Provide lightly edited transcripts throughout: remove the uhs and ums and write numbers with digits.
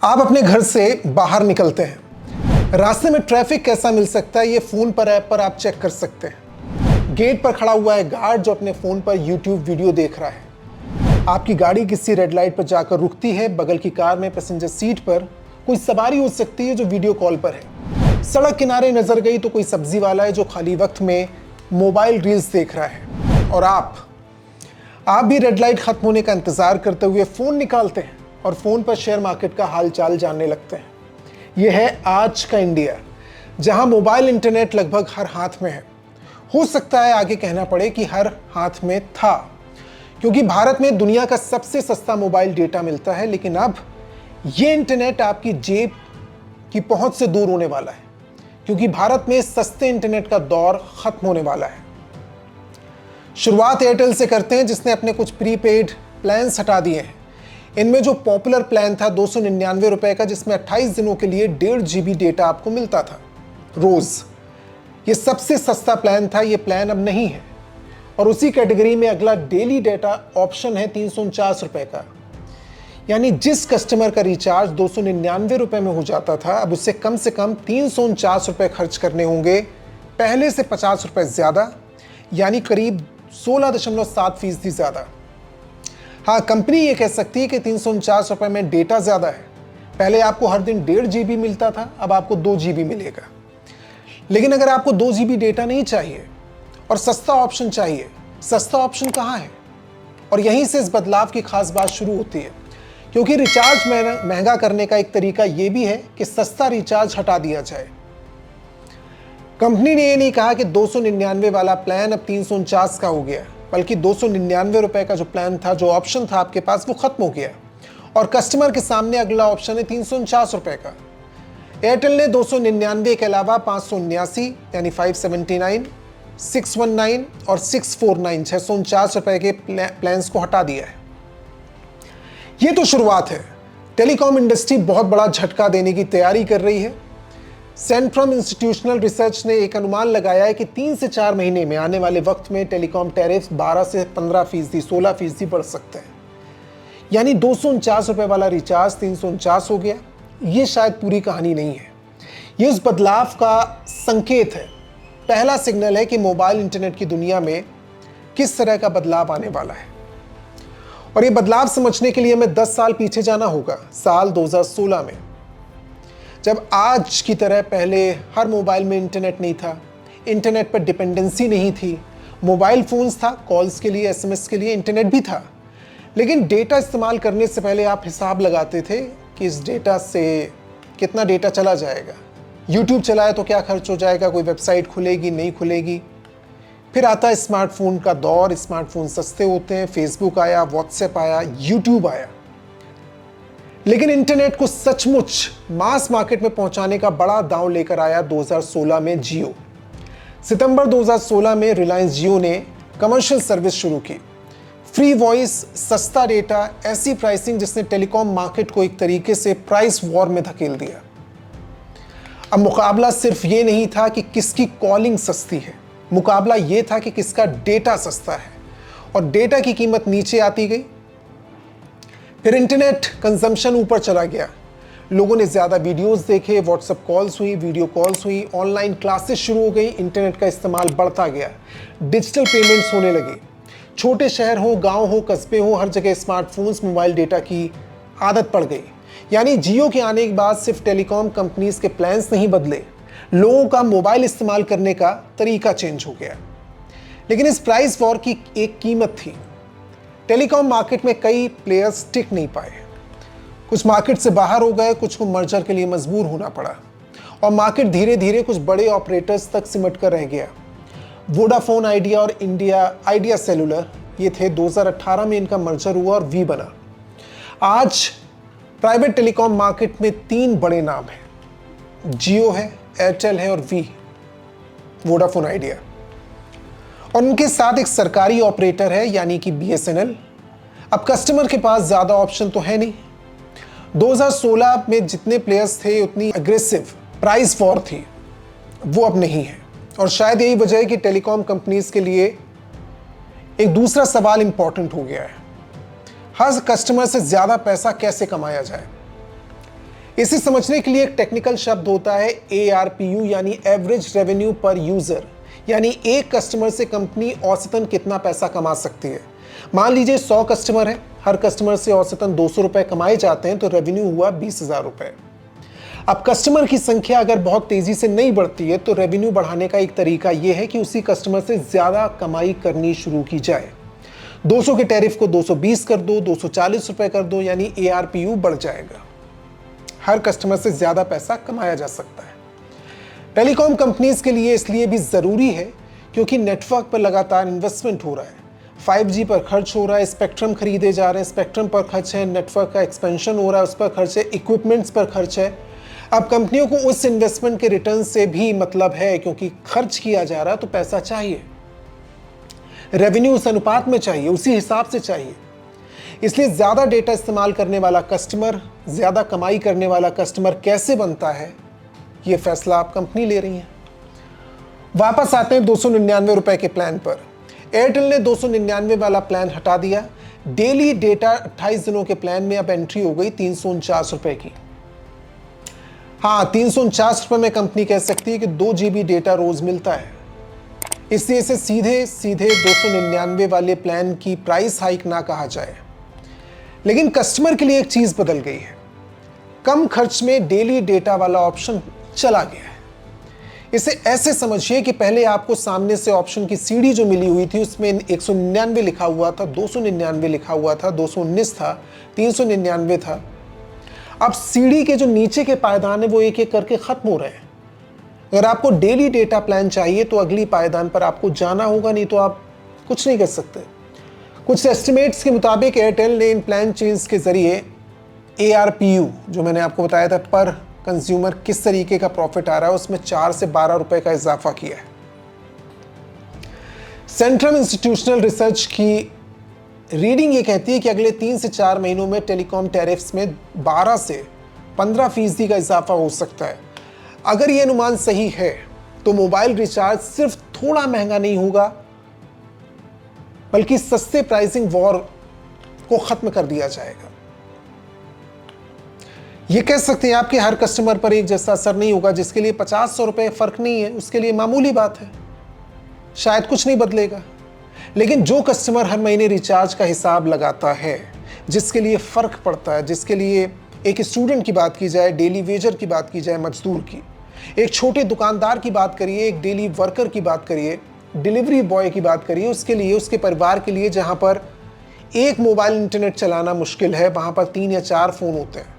आप अपने घर से बाहर निकलते हैं, रास्ते में ट्रैफिक कैसा मिल सकता है ये फ़ोन पर ऐप पर आप चेक कर सकते हैं। गेट पर खड़ा हुआ है गार्ड जो अपने फ़ोन पर यूट्यूब वीडियो देख रहा है। आपकी गाड़ी किसी रेड लाइट पर जाकर रुकती है, बगल की कार में पैसेंजर सीट पर कोई सवारी हो सकती है जो वीडियो कॉल पर है। सड़क किनारे नजर गई तो कोई सब्जी वाला है जो खाली वक्त में मोबाइल रील्स देख रहा है। और आप भी रेड लाइट खत्म होने का इंतजार करते हुए फ़ोन निकालते हैं और फ़ोन पर शेयर मार्केट का हालचाल जानने लगते हैं। यह है आज का इंडिया, जहां मोबाइल इंटरनेट लगभग हर हाथ में है। हो सकता है आगे कहना पड़े कि हर हाथ में था, क्योंकि भारत में दुनिया का सबसे सस्ता मोबाइल डेटा मिलता है। लेकिन अब यह इंटरनेट आपकी जेब की पहुंच से दूर होने वाला है, क्योंकि भारत में सस्ते इंटरनेट का दौर खत्म होने वाला है। शुरुआत एयरटेल से करते हैं, जिसने अपने कुछ प्रीपेड प्लान्स हटा दिए हैं। इनमें जो पॉपुलर प्लान था 299 रुपए का, जिसमें 28 दिनों के लिए 1.5 GB डेटा आपको मिलता था रोज, ये सबसे सस्ता प्लान था। ये प्लान अब नहीं है। और उसी कैटेगरी में अगला डेली डेटा ऑप्शन है 349 रुपए का। यानी जिस कस्टमर का रिचार्ज 299 रुपए में हो जाता था, अब उससे कम 349 रुपए खर्च करने होंगे, पहले से 50 रुपए ज्यादा, यानी करीब 16.7% ज्यादा। हाँ, कंपनी ये कह सकती है कि 349 रुपए में डेटा ज़्यादा है। पहले आपको हर दिन 1.5 GB मिलता था, अब आपको 2 GB मिलेगा। लेकिन अगर आपको 2 GB डेटा नहीं चाहिए और सस्ता ऑप्शन चाहिए, सस्ता ऑप्शन कहाँ है? और यहीं से इस बदलाव की खास बात शुरू होती है, क्योंकि रिचार्ज महंगा करने का एक तरीका ये भी है कि सस्ता रिचार्ज हटा दिया जाए। कंपनी ने ये नहीं कहा कि 299 वाला प्लान अब 349 का हो गया, बल्कि 299 रुपए का जो प्लान था, जो ऑप्शन था आपके पास, वो खत्म हो गया और कस्टमर के सामने अगला ऑप्शन है 349 रुपए का। एयरटेल ने 299 के अलावा 579 यानी 579, 619 और 649 649 रुपए के प्लान्स को हटा दिया है। ये तो शुरुआत है। टेलीकॉम इंडस्ट्री बहुत बड़ा झटका देने की तैयारी कर रही है। सेंट्रम इंस्टीट्यूशनल रिसर्च ने एक अनुमान लगाया है कि 3 से 4 महीने में आने वाले वक्त में टेलीकॉम टैरिफ 12 से 15%, 16% बढ़ सकते हैं। यानी 249 रुपए वाला रिचार्ज 349 हो गया। ये शायद पूरी कहानी नहीं है, ये उस बदलाव का संकेत है, पहला सिग्नल है कि मोबाइल इंटरनेट की दुनिया में किस तरह का बदलाव आने वाला है। और ये बदलाव समझने के लिए हमें 10 साल पीछे जाना होगा, साल 2016 में, जब आज की तरह पहले हर मोबाइल में इंटरनेट नहीं था, इंटरनेट पर डिपेंडेंसी नहीं थी। मोबाइल फ़ोन्स था, कॉल्स के लिए, SMS के लिए, इंटरनेट भी था, लेकिन डेटा इस्तेमाल करने से पहले आप हिसाब लगाते थे कि इस डेटा से कितना डेटा चला जाएगा। यूट्यूब चलाए तो क्या खर्च हो जाएगा, कोई वेबसाइट खुलेगी नहीं खुलेगी। फिर आता है स्मार्टफोन का दौर, स्मार्टफोन सस्ते होते हैं, फेसबुक आया, व्हाट्सएप आया, यूट्यूब आया। लेकिन इंटरनेट को सचमुच मास मार्केट में पहुंचाने का बड़ा दांव लेकर आया 2016 में जियो। सितंबर 2016 में रिलायंस जियो ने कमर्शियल सर्विस शुरू की। फ्री वॉइस, सस्ता डेटा, ऐसी प्राइसिंग जिसने टेलीकॉम मार्केट को एक तरीके से प्राइस वॉर में धकेल दिया। अब मुकाबला सिर्फ ये नहीं था कि किसकी कॉलिंग सस्ती है, मुकाबला ये था कि किसका डेटा सस्ता है। और डेटा की कीमत नीचे आती गई। फिर इंटरनेट कंजम्पशन ऊपर चला गया, लोगों ने ज़्यादा वीडियोस देखे, व्हाट्सएप कॉल्स हुई, वीडियो कॉल्स हुई, ऑनलाइन क्लासेस शुरू हो गई, इंटरनेट का इस्तेमाल बढ़ता गया, डिजिटल पेमेंट्स होने लगे। छोटे शहर हो, गांव हो, कस्बे हो, हर जगह स्मार्टफोन्स, मोबाइल डेटा की आदत पड़ गई। यानी जियो के आने के बाद सिर्फ टेलीकॉम कंपनीज के प्लान्स नहीं बदले, लोगों का मोबाइल इस्तेमाल करने का तरीका चेंज हो गया। लेकिन इस प्राइस वॉर की एक कीमत थी। टेलीकॉम मार्केट में कई प्लेयर्स टिक नहीं पाए, कुछ मार्केट से बाहर हो गए, कुछ को मर्जर के लिए मजबूर होना पड़ा और मार्केट धीरे धीरे कुछ बड़े ऑपरेटर्स तक सिमट कर रह गया। वोडाफोन आइडिया और आइडिया सेलुलर, ये थे। 2018 में इनका मर्जर हुआ और वी बना। आज प्राइवेट टेलीकॉम मार्केट में 3 बड़े नाम हैं, जियो है, एयरटेल है और वी, वोडाफोन आइडिया। और उनके साथ एक सरकारी ऑपरेटर है, यानी कि BSNL। अब कस्टमर के पास ज़्यादा ऑप्शन तो है नहीं। 2016 में जितने प्लेयर्स थे, उतनी एग्रेसिव प्राइस वॉर थी, वो अब नहीं है। और शायद यही वजह है कि टेलीकॉम कंपनीज के लिए एक दूसरा सवाल इंपॉर्टेंट हो गया है, हर कस्टमर से ज़्यादा पैसा कैसे कमाया जाए। इसे समझने के लिए एक टेक्निकल शब्द होता है ARPU, यानी एवरेज रेवेन्यू पर यूजर, यानी एक कस्टमर से कंपनी औसतन कितना पैसा कमा सकती है। मान लीजिए 100 कस्टमर है, हर कस्टमर से औसतन 200 रुपए कमाए जाते हैं, तो रेवेन्यू हुआ 20,000 रुपए। अब कस्टमर की संख्या अगर बहुत तेजी से नहीं बढ़ती है तो रेवेन्यू बढ़ाने का एक तरीका यह है कि उसी कस्टमर से ज्यादा कमाई करनी शुरू की जाए। 200 के टैरिफ को 220 कर दो, 240 रुपए कर दो, यानी ARPU बढ़ जाएगा। हर कस्टमर से ज्यादा पैसा कमाया जा सकता है। टेलीकॉम कंपनीज के लिए इसलिए भी जरूरी है क्योंकि नेटवर्क पर लगातार इन्वेस्टमेंट हो रहा है, 5G पर खर्च हो रहा है, स्पेक्ट्रम खरीदे जा रहे हैं, स्पेक्ट्रम पर खर्च है, नेटवर्क का एक्सपेंशन हो रहा है, उस पर खर्च है, इक्विपमेंट्स पर खर्च है। अब कंपनियों को उस इन्वेस्टमेंट के रिटर्न से भी मतलब है, क्योंकि खर्च किया जा रहा है तो पैसा चाहिए, रेवेन्यू उस अनुपात में चाहिए, उसी हिसाब से चाहिए। इसलिए ज्यादा डेटा इस्तेमाल करने वाला कस्टमर, ज्यादा कमाई करने वाला कस्टमर कैसे बनता है, यह फैसला आप कंपनी ले रही है। वापस आते हैं 299 रुपए के प्लान पर। एयरटेल ने 299 वाला प्लान हटा दिया। डेली डेटा 28 दिनों के प्लान में अब एंट्री हो गई 349 रुपए की। हाँ, 349 रुपए में कंपनी कह सकती है कि 2 GB डेटा रोज मिलता है, इसलिए इसे सीधे सीधे 299 वाले प्लान की प्राइस हाइक ना कहा जाए। लेकिन कस्टमर के लिए एक चीज बदल गई है, कम खर्च में डेली डेटा वाला ऑप्शन चला गया है। इसे ऐसे समझिए कि पहले आपको सामने से ऑप्शन की सीढ़ी जो मिली हुई थी उसमें 199 लिखा हुआ था, 299 लिखा हुआ था, 219 था, 399 था। अब सीढ़ी के जो नीचे के पायदान है वो एक एक करके खत्म हो रहे हैं। अगर आपको डेली डेटा प्लान चाहिए तो अगली पायदान पर आपको जाना होगा, नहीं तो आप कुछ नहीं कर सकते। कुछ एस्टिमेट्स के मुताबिक एयरटेल ने इन प्लान चेंज के जरिए ARPU, जो मैंने आपको बताया था पर कंज्यूमर किस तरीके का प्रॉफिट आ रहा है, उसमें 4 से 12 रुपए का इजाफा किया है। सेंट्रल इंस्टीट्यूशनल रिसर्च की रीडिंग ये कहती है कि अगले 3 से 4 महीनों में टेलीकॉम टैरिफ्स में 12 से 15% का इजाफा हो सकता है। अगर ये अनुमान सही है तो मोबाइल रिचार्ज सिर्फ थोड़ा महंगा नहीं होगा, बल्कि सस्ते प्राइसिंग वॉर को खत्म कर दिया जाएगा। ये कह सकते हैं आपके हर कस्टमर पर एक जैसा असर नहीं होगा। जिसके लिए 50-100 रुपए फर्क नहीं है, उसके लिए मामूली बात है, शायद कुछ नहीं बदलेगा। लेकिन जो कस्टमर हर महीने रिचार्ज का हिसाब लगाता है, जिसके लिए फर्क पड़ता है, जिसके लिए एक स्टूडेंट की बात की जाए, डेली वेजर की बात की जाए, मजदूर की, एक छोटे दुकानदार की बात करिए, एक डेली वर्कर की बात करिए, डिलीवरी बॉय की बात करिए, उसके लिए, उसके परिवार के लिए जहां पर एक मोबाइल इंटरनेट चलाना मुश्किल है, वहां पर 3 या 4 फोन होते हैं।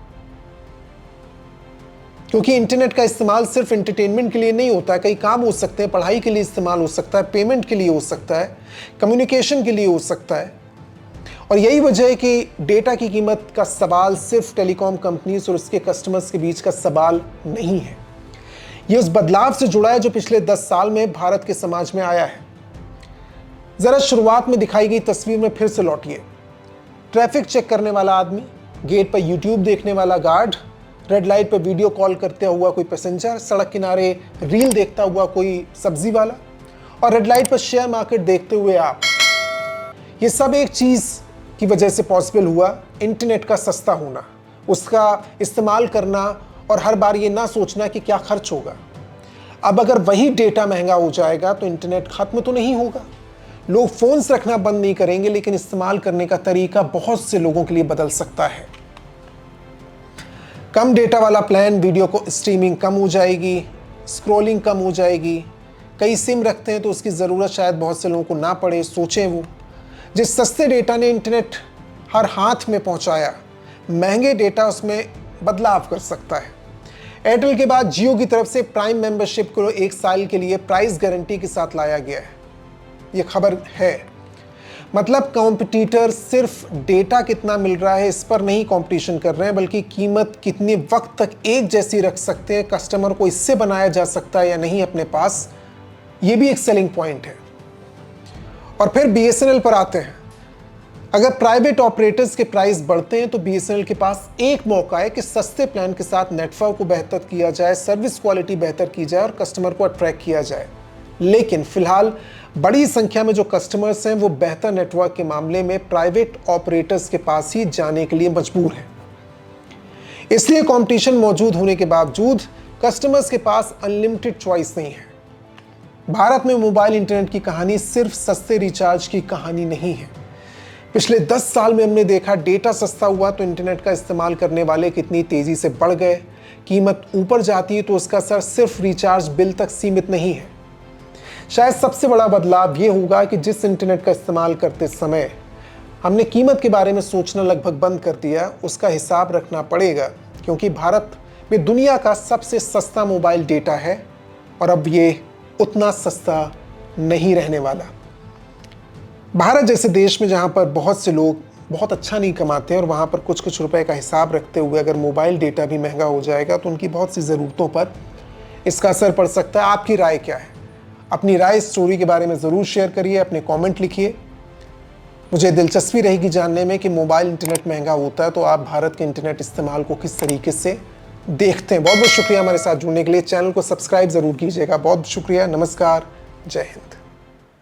क्योंकि इंटरनेट का इस्तेमाल सिर्फ एंटरटेनमेंट के लिए नहीं होता है, कई काम हो सकते हैं, पढ़ाई के लिए इस्तेमाल हो सकता है, पेमेंट के लिए हो सकता है, कम्युनिकेशन के लिए हो सकता है। और यही वजह है कि डेटा की कीमत का सवाल सिर्फ टेलीकॉम कंपनीज और उसके कस्टमर्स के बीच का सवाल नहीं है। ये उस बदलाव से जुड़ा है जो पिछले 10 साल में भारत के समाज में आया है। जरा शुरुआत में दिखाई गई तस्वीर में फिर से लौटिए। ट्रैफिक चेक करने वाला आदमी, गेट पर यूट्यूब देखने वाला गार्ड, रेड लाइट पर वीडियो कॉल करते हुआ कोई पैसेंजर, सड़क किनारे रील देखता हुआ कोई सब्जी वाला, और रेड लाइट पर शेयर मार्केट देखते हुए आप। ये सब एक चीज की वजह से पॉसिबल हुआ, इंटरनेट का सस्ता होना, उसका इस्तेमाल करना और हर बार ये ना सोचना कि क्या खर्च होगा। अब अगर वही डेटा महंगा हो जाएगा तो इंटरनेट खत्म तो नहीं होगा। लोग फोन्स रखना बंद नहीं करेंगे, लेकिन इस्तेमाल करने का तरीका बहुत से लोगों के लिए बदल सकता है। कम डेटा वाला प्लान, वीडियो को स्ट्रीमिंग कम हो जाएगी, स्क्रॉलिंग कम हो जाएगी। कई सिम रखते हैं तो उसकी ज़रूरत शायद बहुत से लोगों को ना पड़े, सोचें वो। जिस सस्ते डेटा ने इंटरनेट हर हाथ में पहुंचाया, महंगे डेटा उसमें बदलाव कर सकता है। एयरटेल के बाद जियो की तरफ से प्राइम मेंबरशिप को 1 साल के लिए प्राइस गारंटी के साथ लाया गया है। ये खबर है, मतलब कॉम्पिटिटर सिर्फ डेटा कितना मिल रहा है इस पर नहीं कंपटीशन कर रहे हैं, बल्कि कीमत कितने वक्त तक एक जैसी रख सकते हैं, कस्टमर को इससे बनाया जा सकता है या नहीं अपने पास, ये भी एक सेलिंग पॉइंट है। और फिर BSNL पर आते हैं। अगर प्राइवेट ऑपरेटर्स के प्राइस बढ़ते हैं तो BSNL के पास एक मौका है कि सस्ते प्लान के साथ नेटवर्क को बेहतर किया जाए, सर्विस क्वालिटी बेहतर की जाए और कस्टमर को अट्रैक्ट किया जाए। लेकिन फिलहाल बड़ी संख्या में जो कस्टमर्स हैं वो बेहतर नेटवर्क के मामले में प्राइवेट ऑपरेटर्स के पास ही जाने के लिए मजबूर हैं। इसलिए कंपटीशन मौजूद होने के बावजूद कस्टमर्स के पास अनलिमिटेड चॉइस नहीं है। भारत में मोबाइल इंटरनेट की कहानी सिर्फ सस्ते रिचार्ज की कहानी नहीं है। पिछले 10 साल में हमने देखा डेटा सस्ता हुआ तो इंटरनेट का इस्तेमाल करने वाले कितनी तेजी से बढ़ गए, कीमत ऊपर जाती है तो उसका असर सिर्फ रिचार्ज बिल तक सीमित नहीं है। शायद सबसे बड़ा बदलाव ये होगा कि जिस इंटरनेट का इस्तेमाल करते समय हमने कीमत के बारे में सोचना लगभग बंद कर दिया, उसका हिसाब रखना पड़ेगा, क्योंकि भारत में दुनिया का सबसे सस्ता मोबाइल डेटा है और अब ये उतना सस्ता नहीं रहने वाला। भारत जैसे देश में जहाँ पर बहुत से लोग बहुत अच्छा नहीं कमाते हैं और वहाँ पर कुछ कुछ रुपए का हिसाब रखते हुए अगर मोबाइल डेटा भी महंगा हो जाएगा तो उनकी बहुत सी ज़रूरतों पर इसका असर पड़ सकता है। आपकी राय क्या है? अपनी राय इस स्टोरी के बारे में ज़रूर शेयर करिए, अपने कमेंट लिखिए। मुझे दिलचस्पी रहेगी जानने में कि मोबाइल इंटरनेट महंगा होता है तो आप भारत के इंटरनेट इस्तेमाल को किस तरीके से देखते हैं। बहुत बहुत शुक्रिया हमारे साथ जुड़ने के लिए। चैनल को सब्सक्राइब ज़रूर कीजिएगा। बहुत शुक्रिया। नमस्कार। जय हिंद।